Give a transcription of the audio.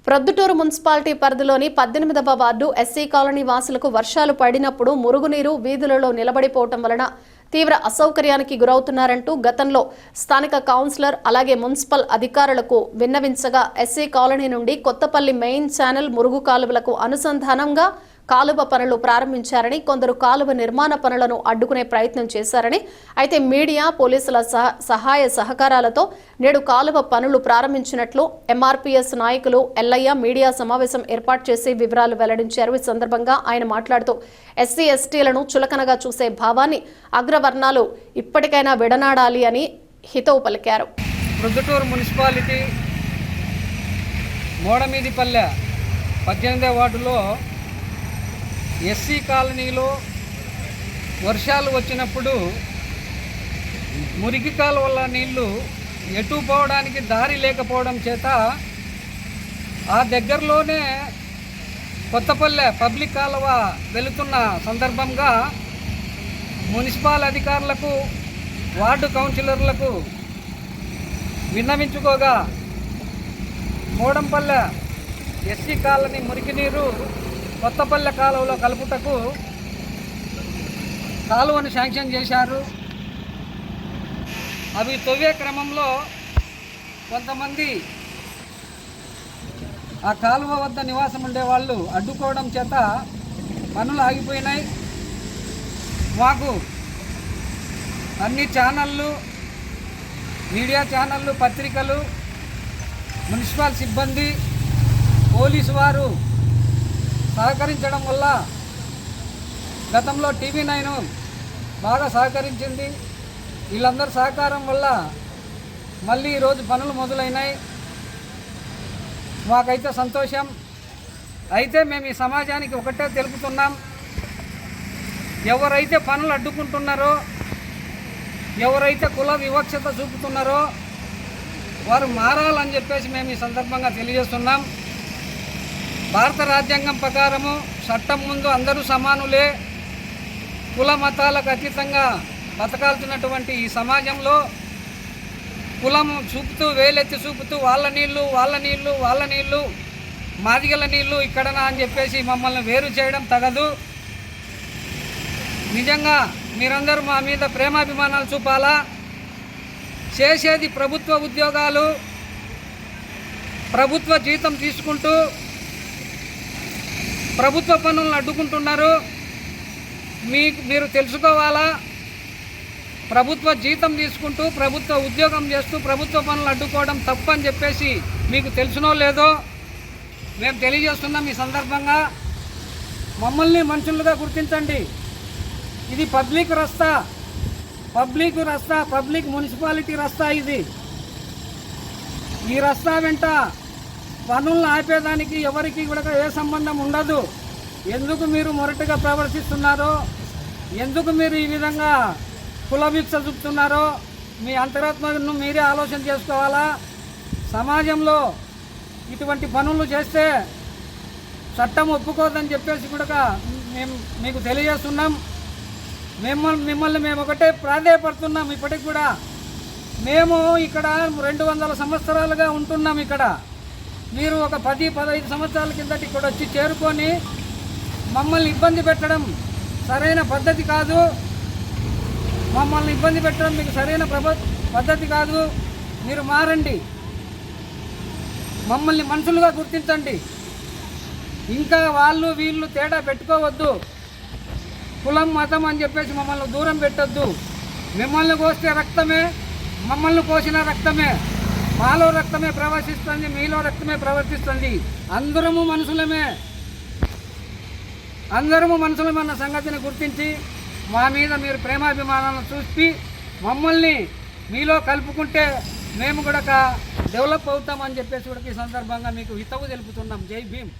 Proddatur municipality పరిధిలోని 18వ ward SC colony వాసులకు వర్షాలు పడినప్పుడు మురుగునీరు వీధులలో నిలబడిపోవటం వలన తీవ్ర అసౌకర్యానికి గురవుతున్నారంటూ గతంలో స్థానిక కౌన్సిలర్ అలాగే మున్సిపల్ అధికారులకు విన్నవించగా ఎస్సీ కాలనీ నుండి కొత్తపల్లి మెయిన్ ఛానల్ మురుగు కాలువలకు అనుసంధానంగా కాలువ పనులు ప్రారంభించారని, కొందరు కాలువ నిర్మాణ పనులను అడ్డుకునే ప్రయత్నం చేశారని, అయితే మీడియా పోలీసుల సహాయ సహకారాలతో నేడు కాలువ పనులు ప్రారంభించినట్లు ఎంఆర్పీఎస్ నాయకులు ఎల్లయ్య మీడియా సమావేశం ఏర్పాటు చేసి వివరాలు వెల్లడించారు. ఈ సందర్భంగా ఆయన మాట్లాడుతూ ఎస్సీ ఎస్టీలను చులకనగా చూసే భావాన్ని అగ్రవర్ణాలు ఇప్పటికైనా విడనాడాలి అని హితవు పలికారు. ప్రొద్దుటూరు మున్సిపాలిటీ మోడమీదిపల్లె 18వ వార్డులో ఎస్సీ కాలనీలో వర్షాలు వచ్చినప్పుడు మురికి కాలువల నీళ్లు ఎటు పోవడానికి దారి లేకపోవడం చేత ఆ దగ్గరలోనే కొత్తపల్లె పబ్లిక్ కాలువ వెళుతున్న సందర్భంగా మున్సిపల్ అధికారులకు వార్డు కౌన్సిలర్లకు విన్నవించుకోగా మోడంపల్లె ఎస్సీ కాలనీ మురికి నీరు కొత్తపల్లె కాలువలో కలుపుటకు కాలువను శాంక్షన్ చేశారు. అవి తవ్వే క్రమంలో కొంతమంది ఆ కాలువ వద్ద నివాసం ఉండేవాళ్ళు అడ్డుకోవడం చేత పనులు ఆగిపోయినాయి. మాకు అన్ని ఛానళ్ళు, మీడియా ఛానళ్ళు, పత్రికలు, మున్సిపల్ సిబ్బంది, పోలీసు వారు సహకరించడం వల్ల గతంలో TV9 బాగా సహకరించింది. వీళ్ళందరి సహకారం వల్ల మళ్ళీ ఈరోజు పనులు మొదలైనాయి. మాకైతే సంతోషం. అయితే మేము ఈ సమాజానికి ఒకటే తెలుపుతున్నాం, ఎవరైతే పనులు అడ్డుకుంటున్నారో, ఎవరైతే కుల వివక్షత చూపుతున్నారో వారు మారాలని చెప్పేసి మేము ఈ సందర్భంగా తెలియజేస్తున్నాం. భారత రాజ్యాంగం ప్రకారము చట్టం ముందు అందరూ సమానులే, కుల మతాలకు అతీతంగా బతకాల్సినటువంటి ఈ సమాజంలో కులం చూపుతూ, వేలెత్తి చూపుతూ వాళ్ళ నీళ్ళు మాదిగల నీళ్ళు ఇక్కడనా అని చెప్పేసి మమ్మల్ని వేరు చేయడం తగదు. నిజంగా మీరందరూ మా మీద ప్రేమాభిమానాలు చూపాలా. చేసేది ప్రభుత్వ ఉద్యోగాలు, ప్రభుత్వ జీతం తీసుకుంటూ ప్రభుత్వ పనులను అడ్డుకుంటున్నారు. మీరు తెలుసుకోవాలా, ప్రభుత్వ జీతం తీసుకుంటూ ప్రభుత్వ ఉద్యోగం చేస్తూ ప్రభుత్వ పనులు అడ్డుకోవడం తప్పని చెప్పేసి మీకు తెలుసునో లేదో మేము తెలియజేస్తున్నాం. ఈ సందర్భంగా మమ్మల్ని మనుషులుగా గుర్తించండి. ఇది పబ్లిక్ రస్తా, పబ్లిక్ మున్సిపాలిటీ రస్తా. ఇది ఈ రస్తా వెంట పనులను ఆపేదానికి ఎవరికి కూడా ఏ సంబంధం ఉండదు. ఎందుకు మీరు మొరటుగా ప్రవర్తిస్తున్నారో, ఎందుకు మీరు ఈ విధంగా కులవిక్ష చూపుతున్నారో మీ అంతరాత్మను మీరే ఆలోచన చేసుకోవాలా. సమాజంలో ఇటువంటి పనులు చేస్తే చట్టం ఒప్పుకోదని చెప్పేసి కూడా మేము మీకు తెలియజేస్తున్నాం. మిమ్మల్ని మేము ఒకటే ప్రాధేయపడుతున్నాం. ఇప్పటికి కూడా మేము ఇక్కడ 200 సంవత్సరాలుగా ఉంటున్నాం. ఇక్కడ మీరు ఒక 10-15 సంవత్సరాల కిందటి ఇక్కడ వచ్చి చేరుకొని మమ్మల్ని ఇబ్బంది పెట్టడం సరైన పద్ధతి కాదు. మమ్మల్ని ఇబ్బంది పెట్టడం మీకు సరైన పద్ధతి కాదు. మీరు మారండి, మమ్మల్ని మనుషులుగా గుర్తించండి. ఇంకా వాళ్ళు వీళ్ళు తేడా పెట్టుకోవద్దు. కులం మతం అని చెప్పేసి మమ్మల్ని దూరం పెట్టొద్దు. మిమ్మల్ని కోస్తే రక్తమే, మమ్మల్ని కోసిన రక్తమే. మాలో రక్తమే ప్రవర్తిస్తుంది, మీలో రక్తమే ప్రవర్తిస్తుంది. అందరము మనుషులమన్న సంగతిని గుర్తించి మా మీద మీరు ప్రేమాభిమానాలను చూసి మమ్మల్ని మీలో కలుపుకుంటే మేము కూడా డెవలప్ అవుతామని చెప్పేసి కూడా ఈ సందర్భంగా మీకు హితవు తెలుపుతున్నాం. జై భీమ్.